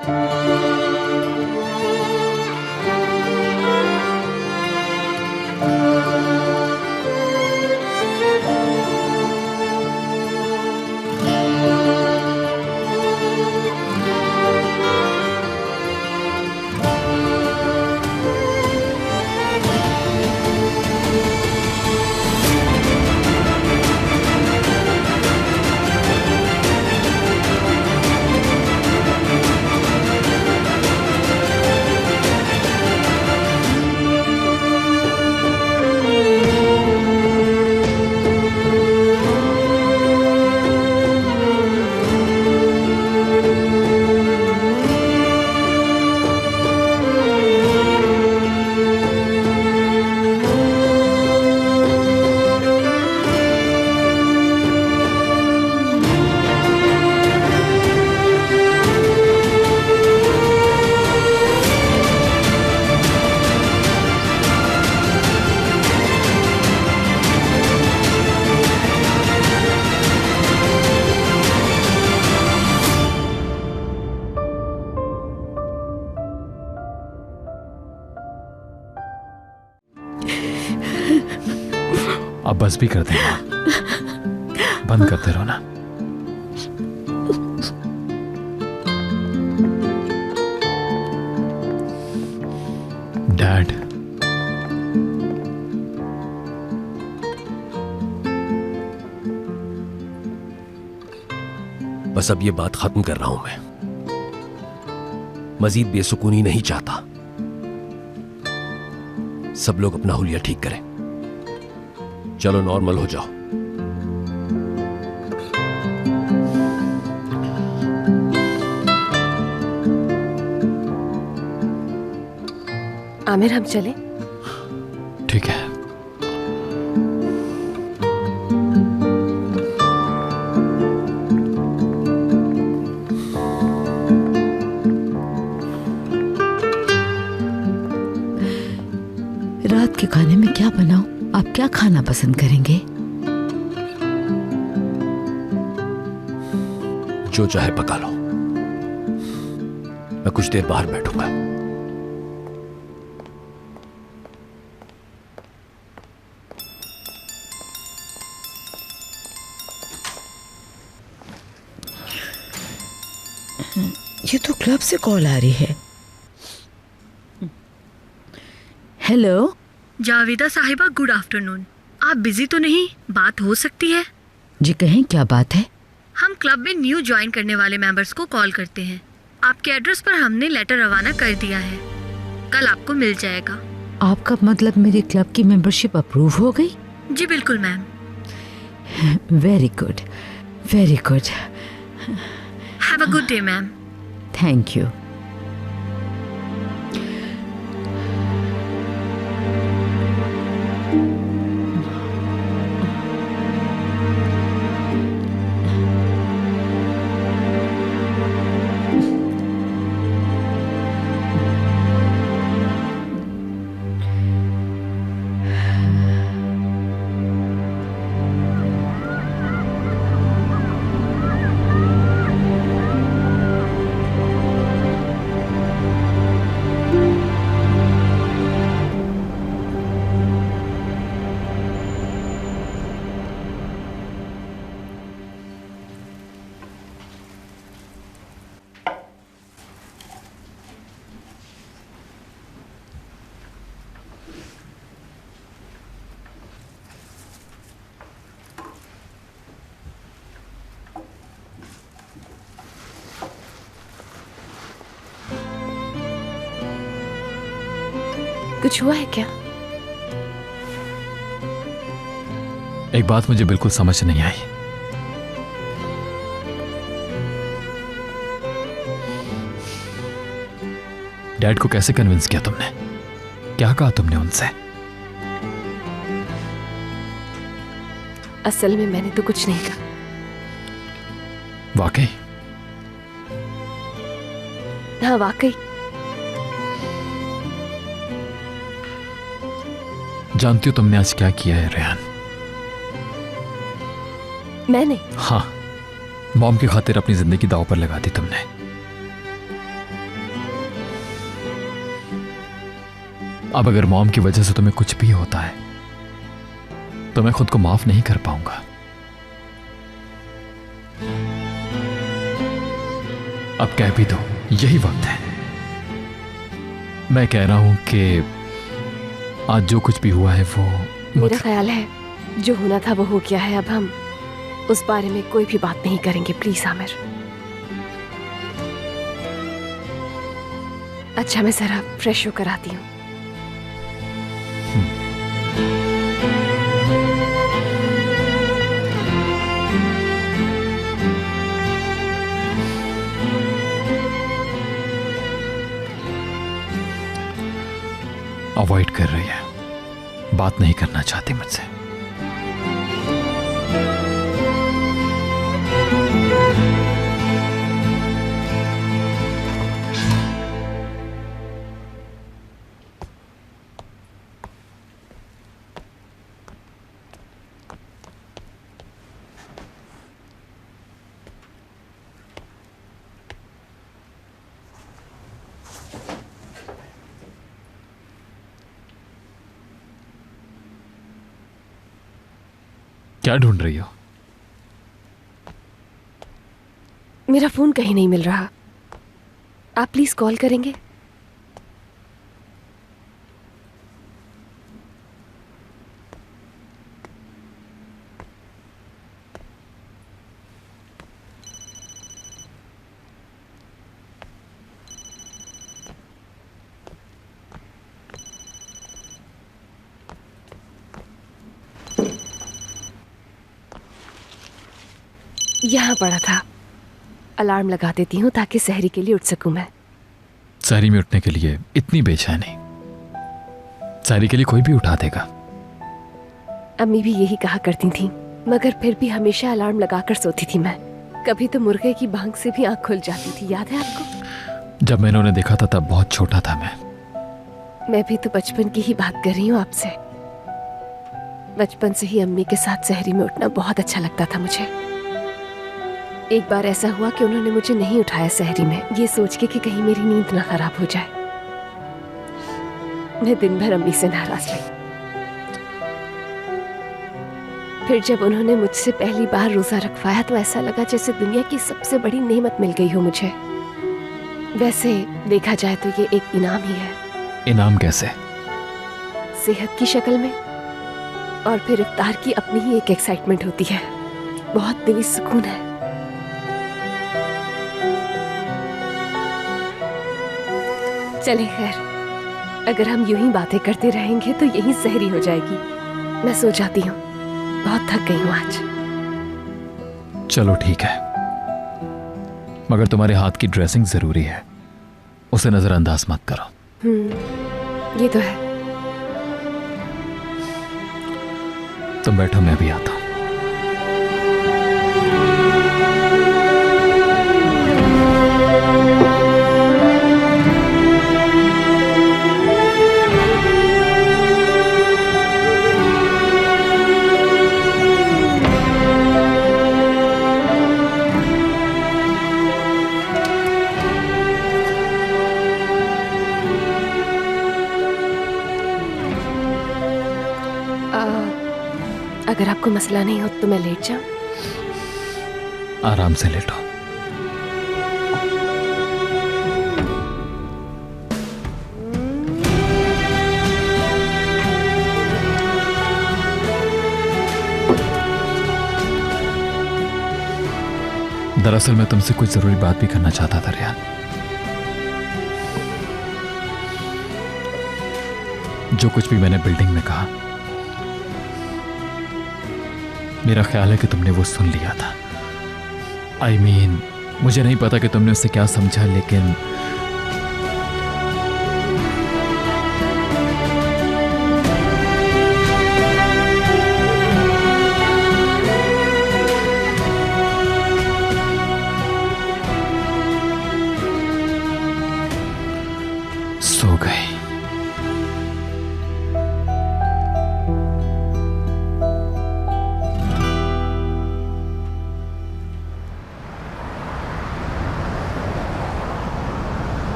अब बस भी कर देना, बंद करते रहो ना। डैड, बस अब ये बात खत्म कर रहा हूं मैं। मजीद बेसुकूनी नहीं चाहता। सब लोग अपना हुलिया ठीक करें। चलो नॉर्मल हो जाओ। आमिर, हम चलें? ठीक है। रात के खाने में क्या बनाऊं? आप क्या खाना पसंद करेंगे? जो चाहे पका लो। मैं कुछ देर बाहर बैठूंगा। ये तो क्लब से कॉल आ रही है। हेलो जावेदा साहिबा, गुड आफ्टरनून। आप बिजी तो नहीं? बात हो सकती है? जी कहें, क्या बात है? हम क्लब में न्यू ज्वाइन करने वाले मेंबर्स को कॉल करते हैं। आपके एड्रेस पर हमने लेटर रवाना कर दिया है, कल आपको मिल जाएगा। आपका मतलब मेरे क्लब की मेंबरशिप अप्रूव हो गई? जी बिल्कुल ma'am. Very good, very good. Have a good day ma'am. Thank you. कुछ हुआ है क्या? एक बात मुझे बिल्कुल समझ नहीं आई। डैड को कैसे कन्विंस किया तुमने? क्या कहा तुमने उनसे? असल में मैंने तो कुछ नहीं कहा। वाकई? हाँ वाकई। जानती हो तुमने आज क्या किया है रेहान? मैंने? हाँ, मॉम की खातिर अपनी जिंदगी दांव पर लगा दी तुमने। अब अगर मॉम की वजह से तुम्हें कुछ भी होता है तो मैं खुद को माफ नहीं कर पाऊंगा। अब कह भी दो, यही वक्त है। मैं कह रहा हूं कि आज जो कुछ भी हुआ है वो मेरा ख्याल है जो होना था वो हो गया है। अब हम उस बारे में कोई भी बात नहीं करेंगे, प्लीज आमिर। अच्छा, मैं जरा फ्रेश होकर आती हूँ। अवॉइड कर रही है, बात नहीं करना चाहती मुझसे। क्या ढूंढ रही हो? मेरा फोन कहीं नहीं मिल रहा। आप प्लीज कॉल करेंगे? यहाँ पड़ा था। अलार्म लगा देती हूँ ताकि सहरी के लिए उठ सकूं मैं। सहरी में उठने के लिए इतनी बेचैनी? सहरी के लिए कोई भी उठा देगा। अम्मी भी यही कहा करती थी, मगर फिर भी हमेशा अलार्म लगाकर सोती थी मैं। कभी तो मुर्गे की भांग से भी आंख खुल जाती थी, याद है आपको? जब मैंने उन्हें देखा था तब बहुत छोटा था मैं भी तो बचपन की ही बात कर रही हूँ आपसे। बचपन से ही अम्मी के साथ सहरी में उठना बहुत अच्छा लगता था मुझे। एक बार ऐसा हुआ कि उन्होंने मुझे नहीं उठाया सहरी में, ये सोच के कि कहीं मेरी नींद ना खराब हो जाए। मैं दिन भर अम्मी से नाराज रही। फिर जब उन्होंने मुझसे पहली बार रोजा रखवाया तो ऐसा लगा जैसे दुनिया की सबसे बड़ी नेमत मिल गई हो मुझे। वैसे देखा जाए तो ये एक इनाम ही है। इनाम कैसे? सेहत की शक्ल में। और फिर इफ्तार की अपनी ही एक एक्साइटमेंट होती है, बहुत दिली सुकून है। चले खैर, अगर हम यूं ही बातें करते रहेंगे तो यही सहरी हो जाएगी। मैं सो जाती हूँ, बहुत थक गई हूँ आज। चलो ठीक है, मगर तुम्हारे हाथ की ड्रेसिंग जरूरी है, उसे नजरअंदाज मत करो। ये तो है। तुम बैठो, मैं भी आता हूँ। अगर आपको मसला नहीं हो तो मैं लेट जाऊं? आराम से लेटो। दरअसल मैं तुमसे कुछ जरूरी बात भी करना चाहता था रियान। जो कुछ भी मैंने बिल्डिंग में कहा, मेरा ख्याल है कि तुमने वो सुन लिया था। I mean, मुझे नहीं पता कि तुमने उससे क्या समझा, लेकिन सो गई।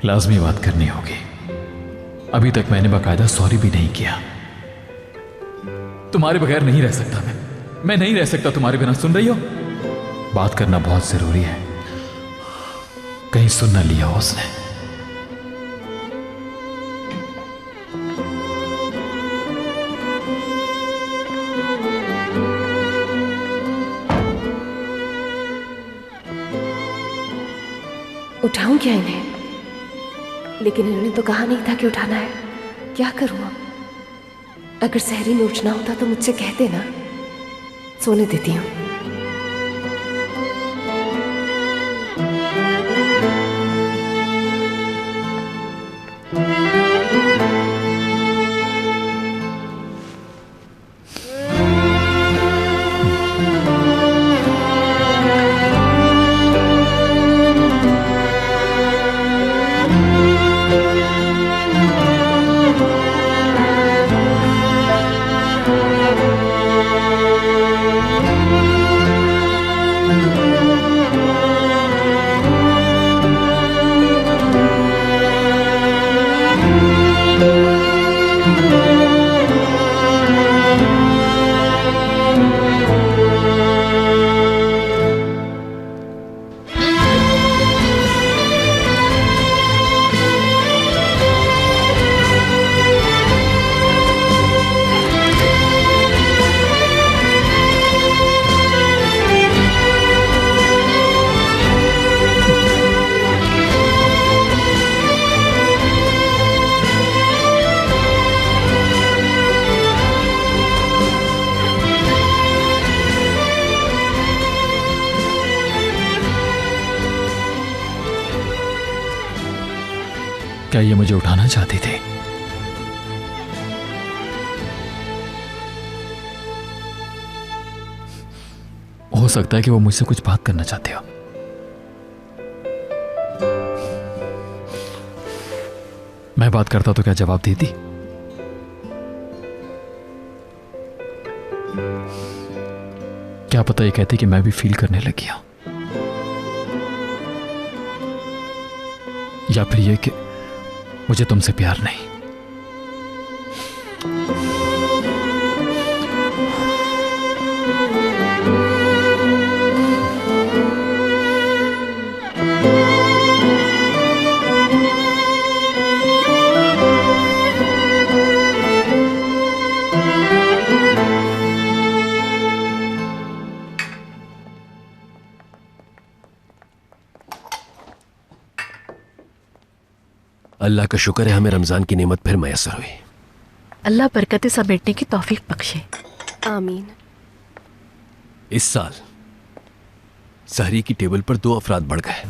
लाजमी बात करनी होगी। अभी तक मैंने बाकायदा सॉरी भी नहीं किया। तुम्हारे बगैर नहीं रह सकता मैं नहीं रह सकता तुम्हारे बिना। सुन रही हो? बात करना बहुत जरूरी है, कहीं सुन ना लिया हो उसने। उठाऊं क्या इन्हें? लेकिन इन्होंने तो कहा नहीं था कि उठाना है। क्या करूं अब? अगर सहरी में उठना होता तो मुझसे कह देना, सोने देती हूँ। क्या ये मुझे उठाना चाहती थी? हो सकता है कि वो मुझसे कुछ बात करना चाहती हो। मैं बात करता तो क्या जवाब देती? क्या पता ये कहती कि मैं भी फील करने लगी हूं, या फिर ये कि मुझे तुमसे प्यार नहीं। अल्लाह का शुक्र है हमें रमजान की नेमत फिर मैसर हुई। अल्लाह बरकतें समेटने की तौफीक बख्शे। आमीन। इस साल सहरी की टेबल पर 2 अफराद बढ़ गए।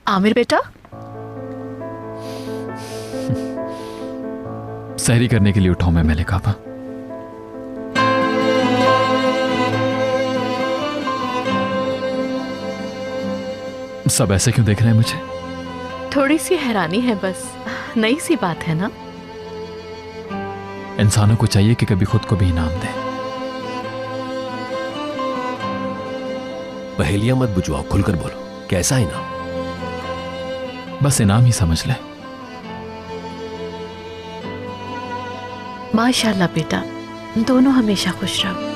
आमिर बेटा, सहरी करने के लिए उठाऊं मैं मेले काबा? सब ऐसे क्यों देख रहे हैं मुझे? थोड़ी सी हैरानी है बस, नई सी बात है ना। इंसानों को चाहिए कि कभी खुद को भी इनाम दे। पहेलियां मत बुझवाओ, खुलकर बोलो, कैसा इनाम? बस इनाम ही समझ ले। माशाल्लाह बेटा, दोनों हमेशा खुश रहो।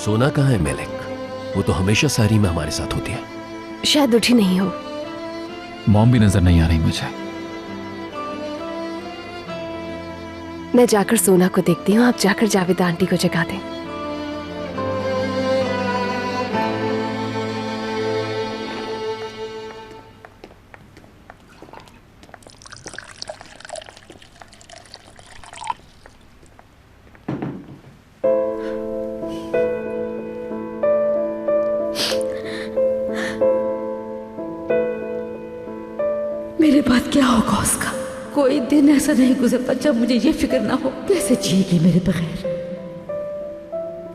सोना कहाँ है मेलेक? वो तो हमेशा सहरी में हमारे साथ होती है। शायद उठी नहीं हो। मॉम भी नजर नहीं आ रही मुझे। मैं जाकर सोना को देखती हूँ, आप जाकर जावेद आंटी को जगा दें। मेरे बाद क्या होगा उसका? कोई दिन ऐसा नहीं गुजरता जब मुझे ये फिक्र ना हो कैसे जिएगी मेरे बगैर।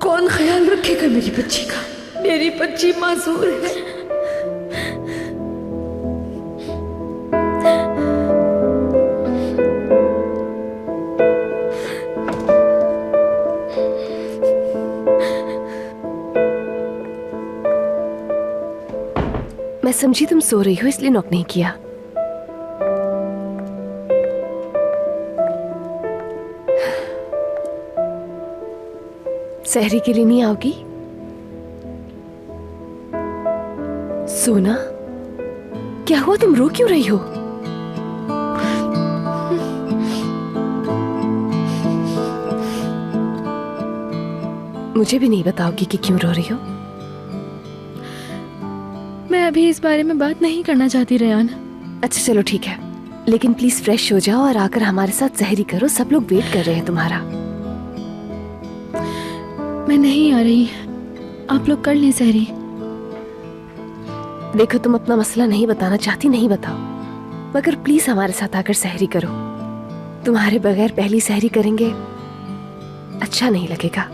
कौन ख्याल रखेगा मेरी बच्ची का? मेरी बच्ची मासूर है। समझी तुम सो रही हो इसलिए नॉक नहीं किया। सहरी के लिए नहीं आओगी? सोना, क्या हुआ? तुम रो क्यों रही हो? मुझे भी नहीं बताओगी कि क्यों रो रही हो? मैं अभी इस बारे में बात नहीं करना चाहती रेयान। अच्छा चलो ठीक है, लेकिन प्लीज फ्रेश हो जाओ और आकर हमारे साथ सहरी करो। सब लोग वेट कर रहे हैं तुम्हारा। मैं नहीं आ रही, आप लोग कर लें सहरी। देखो, तुम अपना मसला नहीं बताना चाहती, नहीं बताओ, मगर प्लीज हमारे साथ आकर सहरी करो। तुम्हारे बगैर पहली सहरी करेंगे, अच्छा नहीं लगेगा।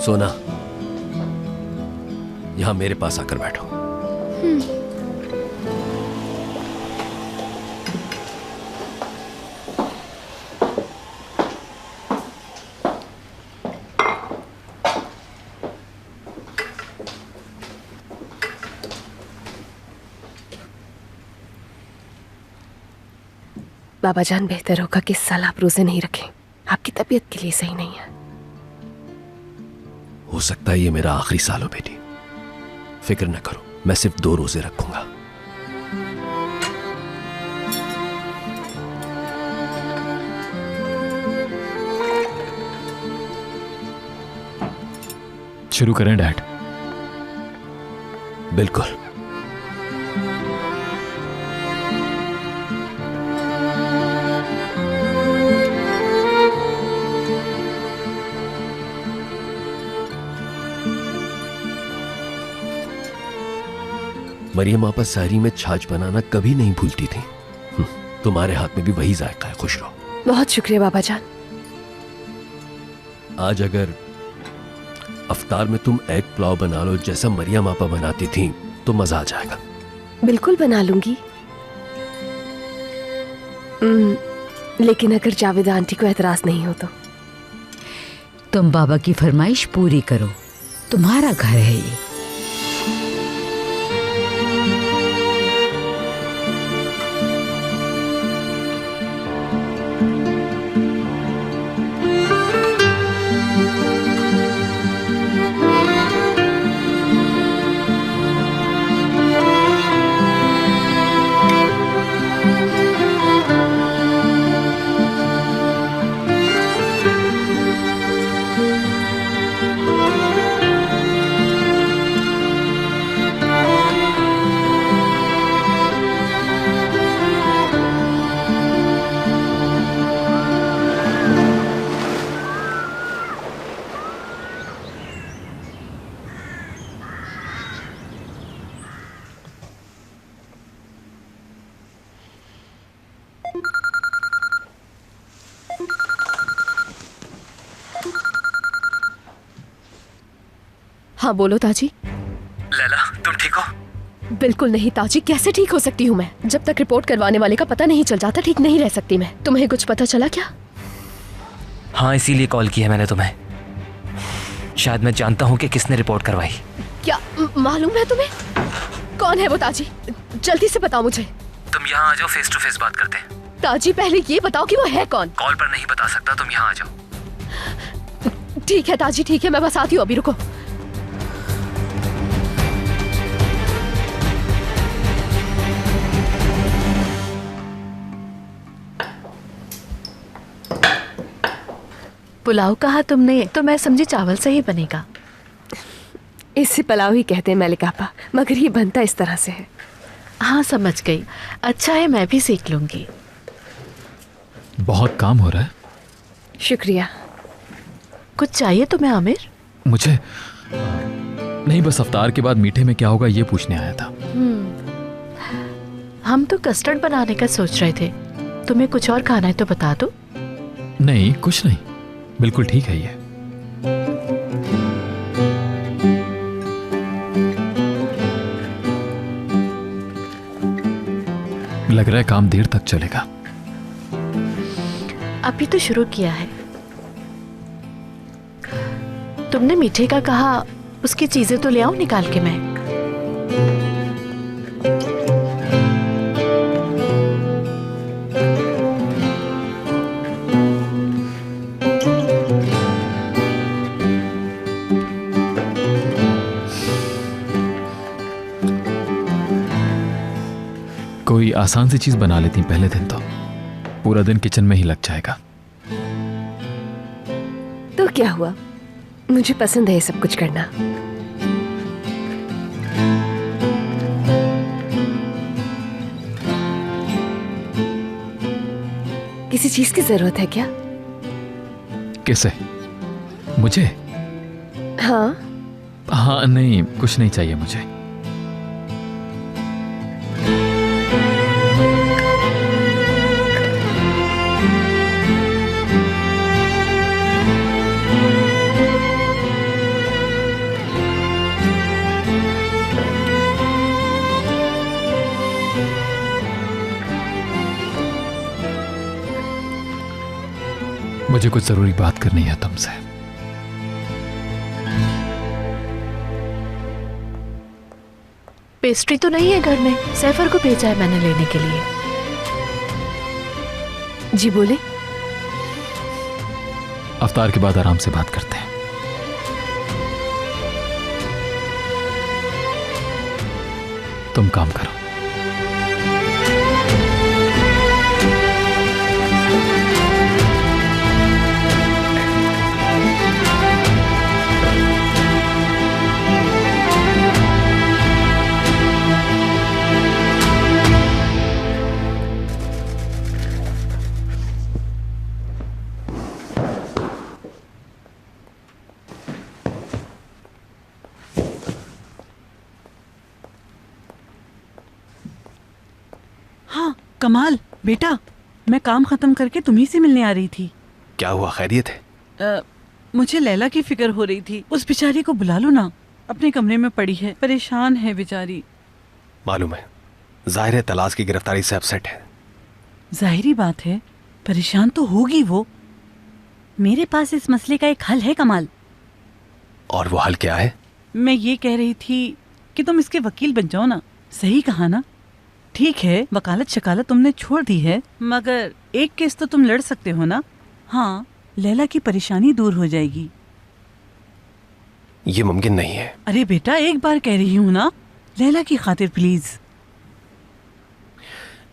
सोना, यहां मेरे पास आकर बैठो। बाबा जान, बेहतर होगा कि इस साल आप रोजे नहीं रखें। आपकी तबीयत के लिए सही नहीं है। हो सकता है ये मेरा आखिरी साल हो बेटी। फिक्र न करो, मैं सिर्फ 2 रोजे रखूंगा। शुरू करें डैड? बिल्कुल। मरियम आपा सहरी में छाछ बनाना कभी नहीं भूलती थी। तुम्हारे हाथ में भी वही जायका है। खुश रहो। बहुत शुक्रिया बाबा जान। आज अगर अफ्तार में तुम एग पुलाव बना लो जैसा मरियम आपा बनाती थी तो मजा आ जाएगा। बिल्कुल बना लूंगी। लेकिन अगर जावेदा आंटी को एतराज नहीं हो तो? तुम बाबा की फरमाइश पूरी करो, तुम्हारा घर है ये। हाँ बोलो ताजी। लैला, तुम ठीक हो? बिल्कुल नहीं ताजी, कैसे ठीक हो सकती हूँ मैं? जब तक रिपोर्ट करवाने वाले का पता नहीं चल जाता ठीक नहीं रह सकती मैं। तुम्हें कुछ पता चला क्या? हाँ, इसीलिए कॉल किया मैंने तुम्हें। शायद मैं जानता हूँ कि किसने रिपोर्ट करवाई। क्या मालूम है तुम्हें? कौन है वो ताजी? जल्दी से बताओ मुझे। तुम यहाँ आ जाओ, फेस टू फेस बात करते हैं। ताजी पहले ये बताओ कि वो है कौन? कॉल पर नहीं बता सकता, तुम यहाँ आ जाओ। ठीक है ताजी, ठीक है, मैं बस आती हूँ, अभी रुको। पुलाव कहा तुमने तो मैं समझी चावल से ही बनेगा। इसे पुलाव ही कहते हैं मलिक आपा, मगर ये बनता इस तरह से है। हाँ समझ गई। अच्छा है, मैं भी सीख लूंगी। बहुत काम हो रहा है। शुक्रिया। कुछ चाहिए तुम्हें आमिर? मुझे नहीं, बस अफ्तार के बाद मीठे में क्या होगा ये पूछने आया था। हम तो कस्टर्ड बनाने का सोच रहे थे। तुम्हें कुछ और खाना है तो बता दो। नहीं, कुछ नहीं, बिल्कुल ठीक है ये। लग रहा है काम देर तक चलेगा। अभी तो शुरू किया है। तुमने मीठे का कहा, उसकी चीजें तो ले आऊं निकाल के मैं। कोई आसान सी चीज बना लेती पहले दिन, तो पूरा दिन किचन में ही लग जाएगा। तो क्या हुआ, मुझे पसंद है ये सब कुछ करना। किसी चीज की जरूरत है क्या? किसे? मुझे? हाँ। हाँ, नहीं, कुछ नहीं चाहिए मुझे। मुझे कुछ जरूरी बात करनी है तुमसे। पेस्ट्री तो नहीं है घर में? सैफर को भेजा है मैंने लेने के लिए। जी बोले। अफ्तार के बाद आराम से बात करते हैं। तुम काम करो। कमाल बेटा, मैं काम खत्म करके तुम्ही से मिलने आ रही थी। क्या हुआ, खैरियत है? मुझे लैला की फिक्र हो रही थी। उस बेचारी को बुला लो ना, अपने कमरे में पड़ी है, परेशान है बेचारी। मालूम है, जाहिर है तलाश की गिरफ्तारी से अपसेट है। जाहिरी बात है, परेशान तो होगी वो। मेरे पास इस मसले का एक हल है कमाल। और वो हल क्या है? मैं ये कह रही थी कि तुम इसके वकील बन जाओ ना। सही कहा ना? ठीक है, वकालत शकालत तुमने छोड़ दी है, मगर एक केस तो तुम लड़ सकते हो ना। हाँ, लैला की परेशानी दूर हो जाएगी। ये मुमकिन नहीं है। अरे बेटा, एक बार कह रही हूँ ना, लैला की खातिर प्लीज।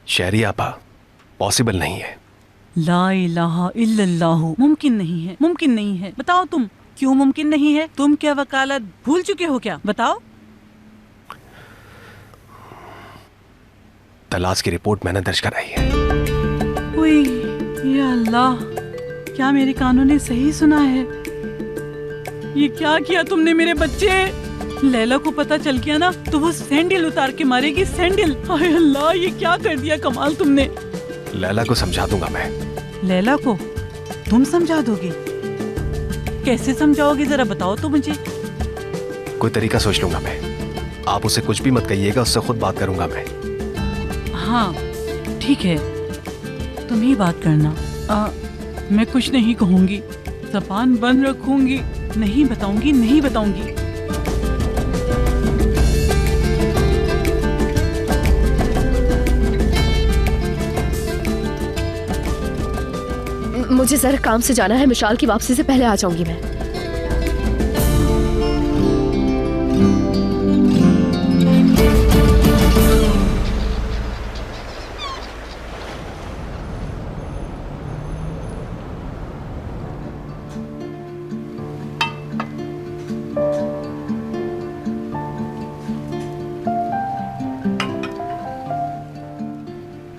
शहरी आपा, पॉसिबल नहीं है। ला इलाहा इल्लल्लाहु, मुमकिन नहीं है, मुमकिन नहीं है। बताओ तुम क्यों मुमकिन नहीं है? तुम क्या वकालत भूल चुके हो क्या? बताओ। तलाश की रिपोर्ट मैंने दर्ज कराई है। ओए या अल्लाह, क्या मेरे कानों ने सही सुना है? ये क्या किया तुमने मेरे बच्चे? लैला को पता चल गया ना तो वो सैंडल उतार के मारेगी, सैंडल। हाय अल्लाह, ये क्या कर दिया कमाल तुमने। लैला को समझा दूंगा मैं। लैला को तुम समझा दोगे? कैसे समझाओगे, जरा बताओ तो मुझे। कोई तरीका सोच लूंगा मैं। आप उसे कुछ भी मत कहिएगा, उससे खुद बात करूंगा मैं। हाँ ठीक है, तुम ही बात करना। मैं कुछ नहीं कहूंगी, ज़बान बंद रखूंगी, नहीं बताऊंगी, नहीं बताऊंगी। मुझे जरा काम से जाना है, मिशाल की वापसी से पहले आ जाऊंगी मैं।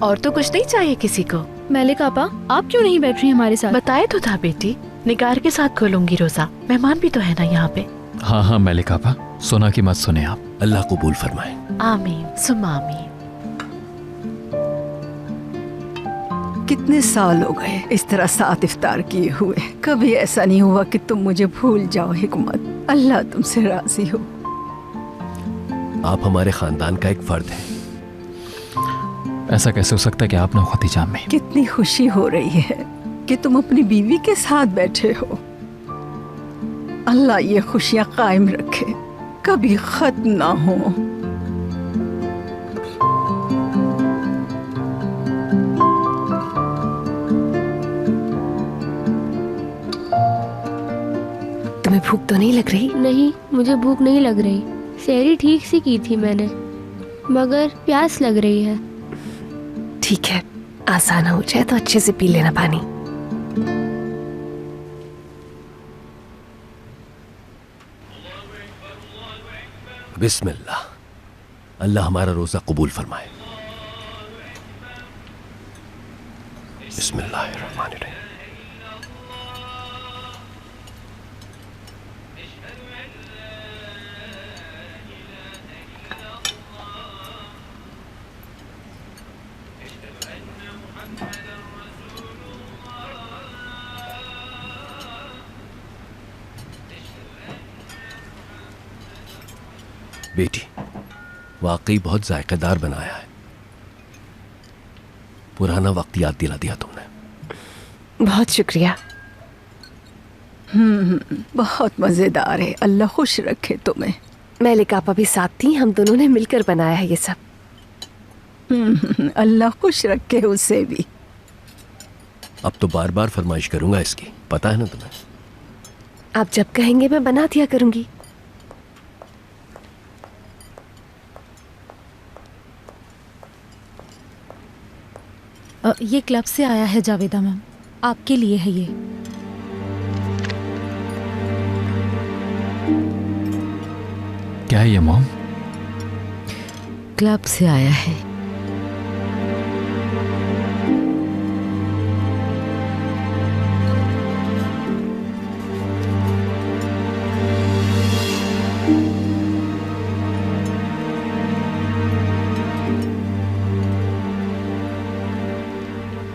और तो कुछ नहीं चाहिए किसी को? मलिक आपा, आप क्यों नहीं बैठ रही हमारे साथ? बताए तो था बेटी, निगार के साथ खोलूंगी रोजा। मेहमान भी तो है ना यहाँ पे। हाँ हाँ मलिक आपा, सुना कि मत सुने आप। अल्लाह कबूल फरमाए। आमीन सुम आमीन। कितने साल हो गए इस तरह साथ इफ्तार किए हुए, कभी ऐसा नहीं हुआ कि तुम मुझे भूल जाओ हिकमत। अल्लाह तुमसे राजी हो। आप हमारे खानदान का एक फर्द है। ऐसा कैसे हो सकता है कि आप ना हो खदीजा अम्मी? कितनी खुशी हो रही है कि तुम अपनी बीवी के साथ बैठे हो। अल्लाह ये खुशियां कायम रखे, कभी खत्म ना हो। तुम्हें भूख तो नहीं लग रही? नहीं, मुझे भूख नहीं लग रही। सहरी ठीक से की थी मैंने, मगर प्यास लग रही है। ठीक है, आसान हो जाए तो अच्छे से पी लेना पानी। बिस्मिल्लाह। अल्लाह हमारा रोजा कबूल फरमाए। बिस्मिल्लाहिर्रहमानिर्रहीम। बेटी, वाकई बहुत जायकेदार बनाया है। पुराना वक्त याद दिला दिया तुमने। बहुत शुक्रिया। बहुत मजेदार है। अल्लाह खुश रखे तुम्हें। मलिक आपा भी साथ थी, हम दोनों ने मिलकर बनाया है ये सब। अल्लाह खुश रखे उसे भी। अब तो बार बार फरमाइश करूंगा इसकी, पता है ना तुम्हें। आप जब कहेंगे मैं बना दिया करूंगी। ये क्लब से आया है जावेदा मैम, आपके लिए है ये। क्या है ये मॉम? क्लब से आया है।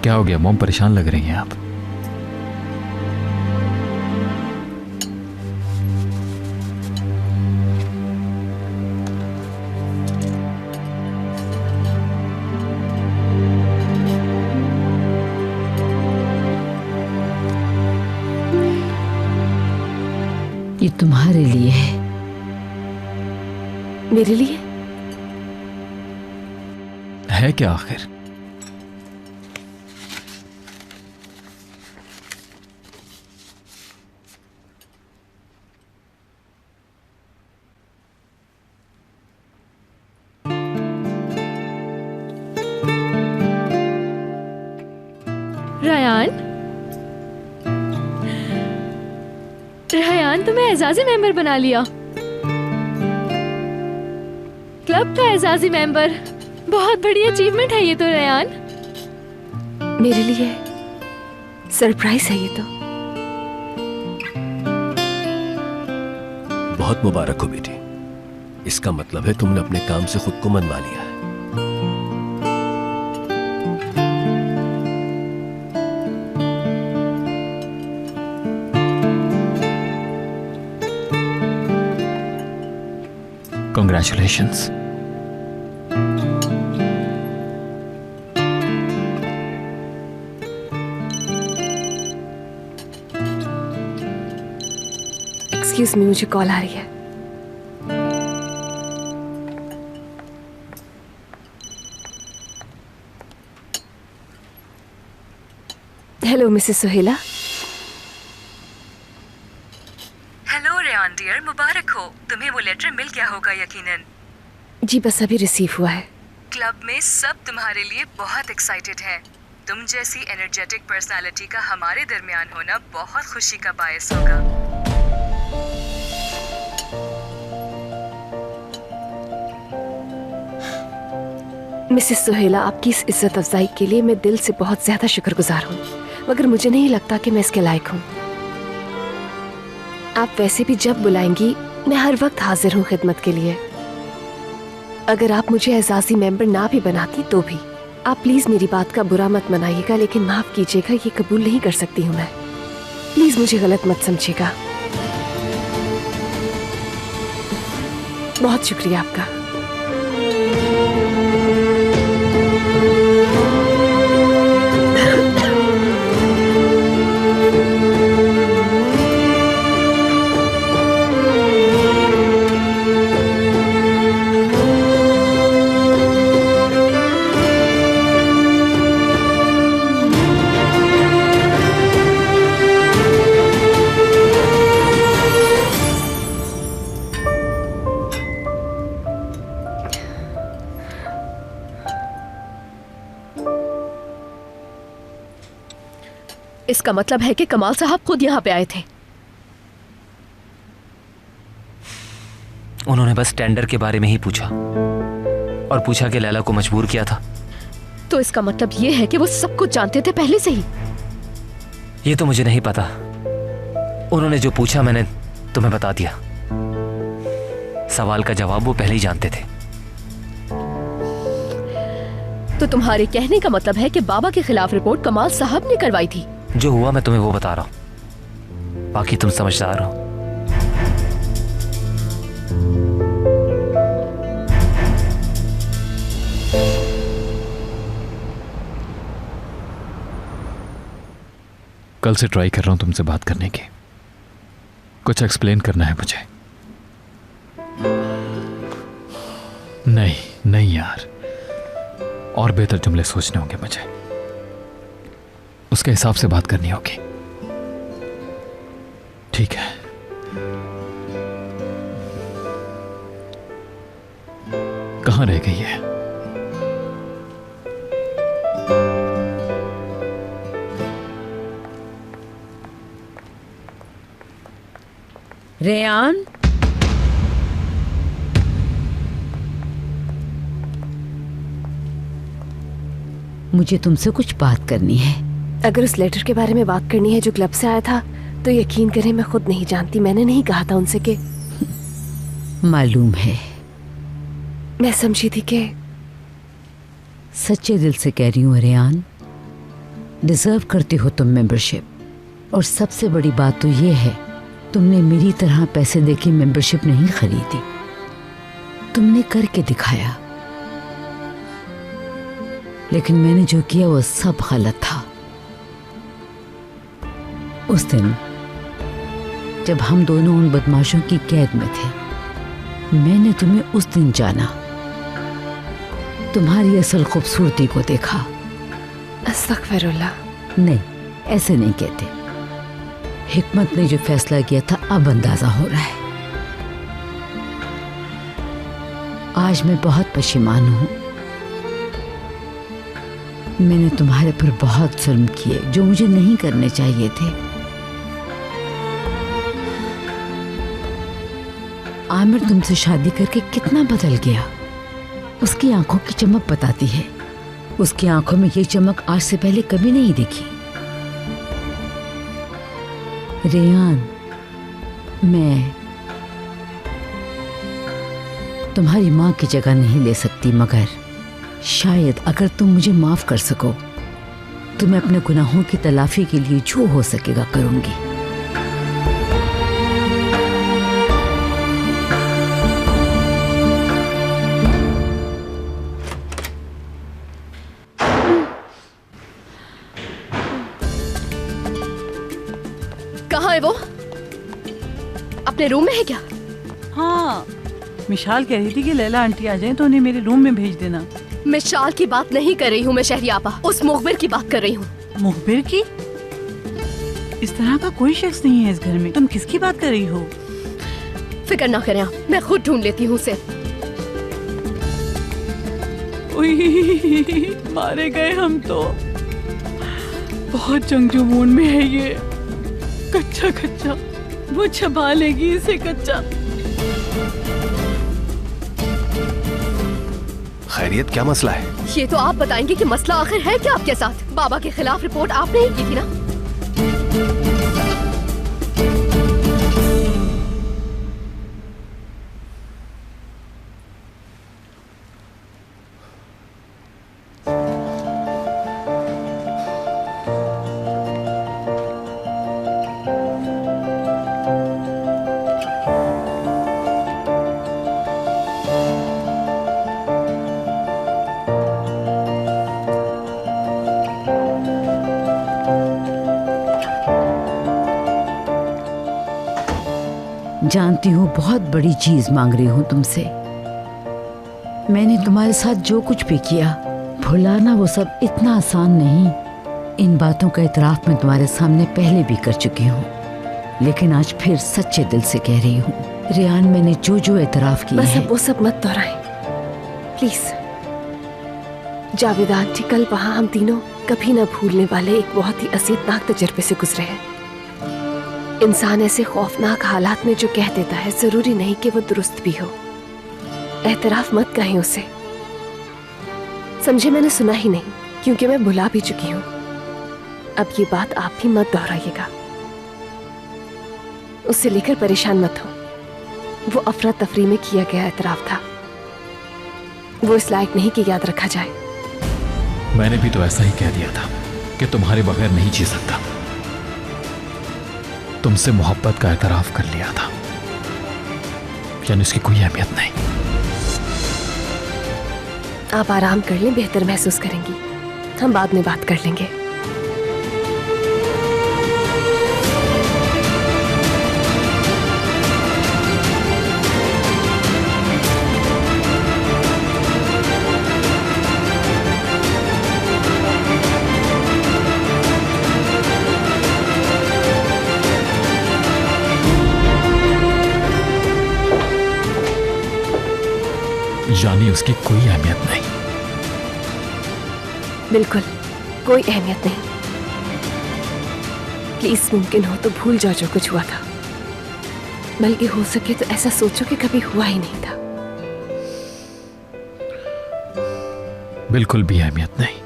क्या हो गया मॉम, परेशान लग रही हैं आप? ये तुम्हारे लिए है। मेरे लिए है क्या आखिर? रेहान, तुम्हें एजाजी मेंबर बना लिया, क्लब का एजाजी मेंबर। बहुत बड़ी अचीवमेंट है ये तो रेहान। मेरे लिए सरप्राइज है ये तो। बहुत मुबारक हो बेटी। इसका मतलब है तुमने अपने काम से खुद को मनवा लिया है। Congratulations. एक्सक्यूज मी, मुझे कॉल आ रही है। Hello Mrs Suhela. Hello Rehan dear, मुबारक हो। तुम्हें वो लेटर मिल गया होगा यकीनन। जी बस अभी रिसीव हुआ है। क्लब में सब तुम्हारे लिए बहुत एक्साइटेड हैं। तुम जैसी एनर्जेटिक पर्सनालिटी का हमारे दरमियान होना बहुत खुशी का बायस होगा। मिसेस सुहेला, आपकी इस इज्जत अफजाई के लिए मैं दिल से बहुत ज्यादा शुक्रगुजार हूँ, मगर मुझे नहीं लगता कि मैं इसके लायक हूँ। आप वैसे भी जब बुलाएंगी मैं हर वक्त हाजिर हूँ खिदमत के लिए। अगर आप मुझे एजाजी मेंबर ना भी बनाती तो भी। आप प्लीज मेरी बात का बुरा मत मनाइएगा, लेकिन माफ कीजिएगा, ये कबूल नहीं कर सकती हूँ मैं। प्लीज मुझे गलत मत समझिएगा। बहुत शुक्रिया आपका। इसका मतलब है कि कमाल साहब खुद यहाँ पे आए थे। उन्होंने बस टेंडर के बारे में ही पूछा और पूछा कि लैला को मजबूर किया था। तो इसका मतलब ये है कि वो सब कुछ जानते थे पहले से ही। ये तो मुझे नहीं पता। उन्होंने जो पूछा मैंने तुम्हें बता दिया। सवाल का जवाब वो पहले ही जानते थे। तो तुम्हारे कहने का मतलब है कि बाबा के खिलाफ रिपोर्ट कमाल साहब ने करवाई थी। जो हुआ मैं तुम्हें वो बता रहा हूं, बाकी तुम समझदार हो। कल से ट्राई कर रहा हूं तुमसे बात करने की। कुछ एक्सप्लेन करना है मुझे। नहीं यार, और बेहतर जुमले सोचने होंगे मुझे। उसके हिसाब से बात करनी होगी। ठीक है। कहां रह गई है? रेयान, मुझे तुमसे कुछ बात करनी है। अगर उस लेटर के बारे में बात करनी है जो क्लब से आया था, तो यकीन करें मैं खुद नहीं जानती। मैंने नहीं कहा था उनसे कि मालूम है। मैं समझी थी कि सच्चे दिल से कह रही हूँ रेयान, डिजर्व करती हो तुम मेंबरशिप। और सबसे बड़ी बात तो ये है, तुमने मेरी तरह पैसे देके मेंबरशिप नहीं खरीदी, तुमने करके दिखाया। लेकिन मैंने जो किया वो सब गलत था। उस दिन जब हम दोनों उन बदमाशों की कैद में थे, मैंने तुम्हें उस दिन जाना, तुम्हारी असल खूबसूरती को देखा। अस्तगफिरुल्लाह। नहीं, ऐसे नहीं कहते। हिकमत ने जो फैसला किया था अब अंदाजा हो रहा है। आज मैं बहुत परेशान हूं। मैंने तुम्हारे पर बहुत जुल्म किए जो मुझे नहीं करने चाहिए थे। आमिर तुमसे शादी करके कितना बदल गया। उसकी आंखों की चमक बताती है। उसकी आंखों में ये चमक आज से पहले कभी नहीं दिखी। रेयान, मैं तुम्हारी माँ की जगह नहीं ले सकती, मगर शायद अगर तुम मुझे माफ कर सको तो मैं अपने गुनाहों की तलाफी के लिए जो हो सकेगा करूंगी। कहाँ है वो? अपने रूम में है क्या? हाँ, मिशाल कह रही थी कि लैला आंटी आ जाए तो उन्हें मेरे रूम में भेज देना। मैं शाल की बात नहीं कर रही हूँ, मैं शहरी आपा, उस मुखबिर की बात कर रही हूँ। मुखबिर की? इस तरह का कोई शख्स नहीं है इस घर में। तुम किसकी बात कर रही हो? फिक्र ना करें आप, मैं खुद ढूंढ लेती हूँ उसे। मारे गए हम तो। बहुत जंगजू मूड में है ये। कच्चा कच्चा वो छपा लेगी इसे कच्चा। खैरियत, क्या मसला है? ये तो आप बताएंगे कि मसला आखिर है क्या आपके साथ? बाबा के खिलाफ रिपोर्ट आपने ही की थी ना? जानती हूँ बहुत बड़ी चीज मांग रही हूँ तुमसे। मैंने तुम्हारे साथ जो कुछ भी किया, भुलाना वो सब इतना आसान नहीं। इन बातों का इतराफ मैं तुम्हारे सामने पहले भी कर चुकी हूँ, लेकिन आज फिर सच्चे दिल से कह रही हूँ। रियान, मैंने जो जो इतराफ किया बस है, अब वो सब मत दोहराएं प्लीज। जावेदा आंटी, कल वहां हम तीनों कभी न भूलने वाले एक बहुत ही असीयतनाक तजर्बे से गुजरे हैं। इंसान ऐसे खौफनाक हालात में जो कह देता है, जरूरी नहीं कि वो दुरुस्त भी हो। एतराफ मत कहें उसे, समझे? मैंने सुना ही नहीं, क्योंकि मैं भुला भी चुकी हूं। अब ये बात आप भी मत दोहराइएगा। उससे लेकर परेशान मत हो। वो अफरा तफरी में किया गया एतराफ था, वो इस लायक नहीं कि याद रखा जाए। मैंने भी तो ऐसा ही कह दिया था कि तुम्हारे बगैर नहीं जी सकता। तुमसे मोहब्बत का एतराफ कर लिया था, यानी उसकी कोई अहमियत नहीं। आप आराम कर लें, बेहतर महसूस करेंगी। हम बाद में बात कर लेंगे। यानी उसकी कोई अहमियत नहीं? बिल्कुल कोई अहमियत नहीं। प्लीज, मुमकिन हो तो भूल जाओ जो कुछ हुआ था, बल्कि हो सके तो ऐसा सोचो कि कभी हुआ ही नहीं था। बिल्कुल भी अहमियत नहीं।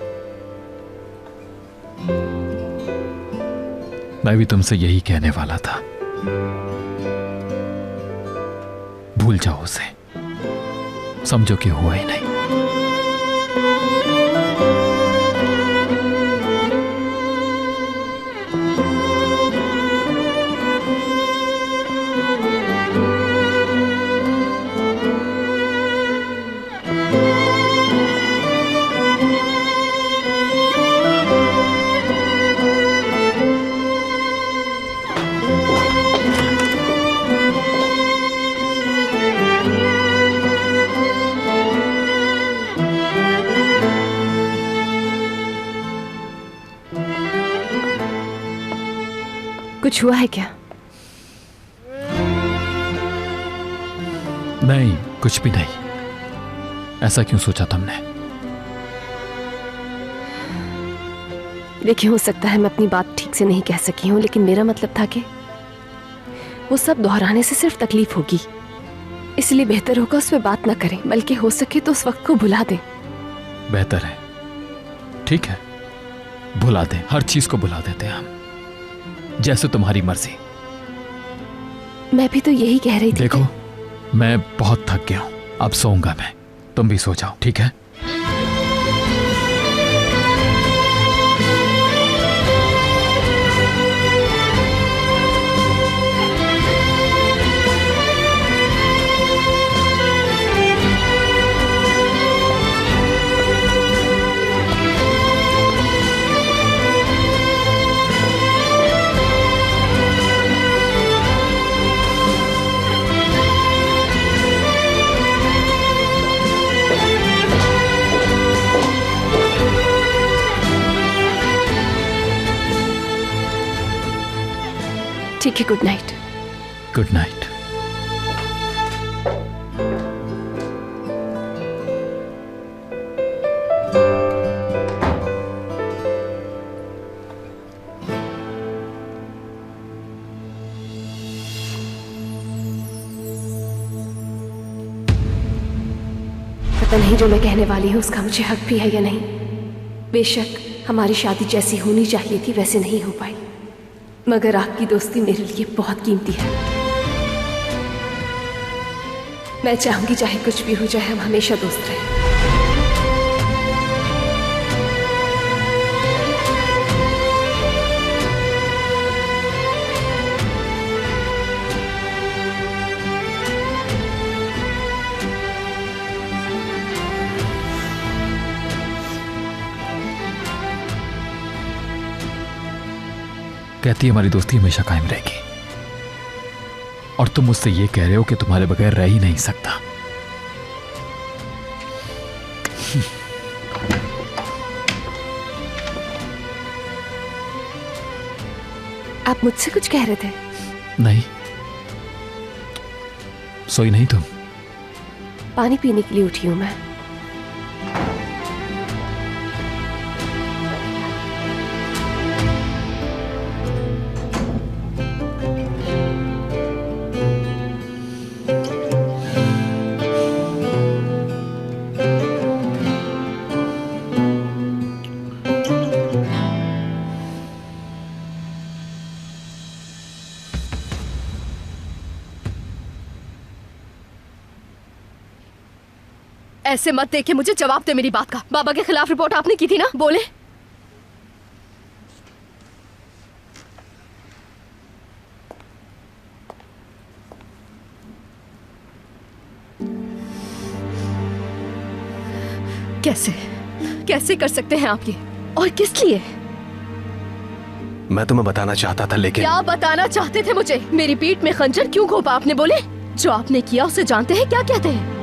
मैं भी तुमसे यही कहने वाला था। भूल जाओ उसे, समझो कि हुआ ही नहीं। कुछ हुआ है क्या? नहीं, कुछ भी नहीं। ऐसा क्यों सोचा तुमने? देखिए, हो सकता है मैं अपनी बात ठीक से नहीं कह सकी हूं, लेकिन मेरा मतलब था कि वो सब दोहराने से सिर्फ तकलीफ होगी, इसलिए बेहतर होगा उस पर बात ना करें, बल्कि हो सके तो उस वक्त को भुला दें। बेहतर है। ठीक है, भुला दें, हर चीज को भुला देते हैं हम, जैसे तुम्हारी मर्जी। मैं भी तो यही कह रही थी। देखो, मैं बहुत थक गया हूं, अब सोऊंगा मैं, तुम भी सो जाओ, ठीक है? ठीक है, गुड नाइट। Good night. पता नहीं जो मैं कहने वाली हूँ उसका मुझे हक भी है या नहीं। बेशक हमारी शादी जैसी होनी चाहिए थी वैसे नहीं हो पाई, मगर आपकी दोस्ती मेरे लिए बहुत कीमती है। मैं चाहूंगी चाहे कुछ भी हो जाए, हम हमेशा दोस्त रहें। कहती है हमारी दोस्ती हमेशा कायम रहेगी। और तुम मुझसे ये कह रहे हो कि तुम्हारे बगैर रह ही नहीं सकता। आप मुझसे कुछ कह रहे थे? नहीं, सोई नहीं तुम? पानी पीने के लिए उठी हूं मैं। ऐसे मत देखे मुझे, जवाब दे मेरी बात का। बाबा के खिलाफ रिपोर्ट आपने की थी ना, बोले। कैसे कैसे कर सकते हैं आप ये, और किस लिए? मैं तुम्हें बताना चाहता था लेकिन। क्या बताना चाहते थे मुझे? मेरी पीठ में खंजर क्यों घोंपा आपने, बोले? जो आपने किया उसे जानते हैं क्या कहते हैं?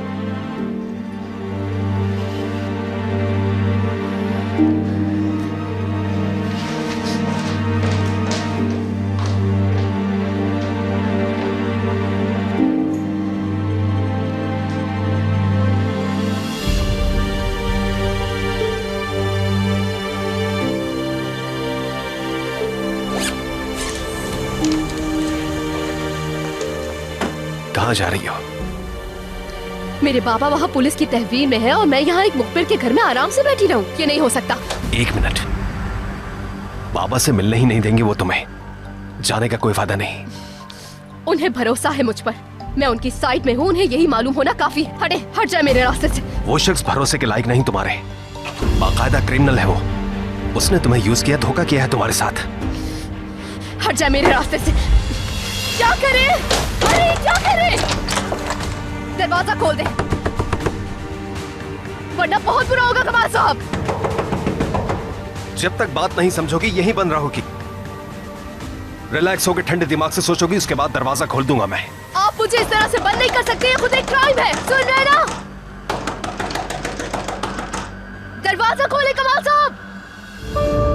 कहाँ जा रही हो? मेरे बाबा वहाँ पुलिस की तहवील में है और मैं यहाँ एक मुखबिर के घर में आराम से बैठी रहूं? ये नहीं हो सकता। एक मिनट, बाबा से मिलने ही नहीं देंगे वो तुम्हें, जाने का कोई फायदा नहीं। उन्हें भरोसा है मुझ पर, मैं उनकी साइड में हूँ, उन्हें यही मालूम होना काफी है। हटे, हट जाए मेरे रास्ते से। वो शख्स भरोसे के लायक नहीं तुम्हारे, बाकायदा क्रिमिनल है वो। उसने तुम्हें यूज किया, धोखा किया है तुम्हारे साथ। हट जाए मेरे रास्ते से। क्या करे? अरे क्या करे? दरवाजा खोल दे, वरना बहुत बुरा होगा कमाल साहब। जब तक बात नहीं समझोगी यहीं बंद रहोगी। रिलैक्स होकर ठंडे दिमाग से सोचोगी, उसके बाद दरवाजा खोल दूंगा मैं। आप मुझे इस तरह से बंद नहीं कर सकते, ये खुद एक क्राइम है, सुन रहे ना? दरवाजा खोले कमाल साहब।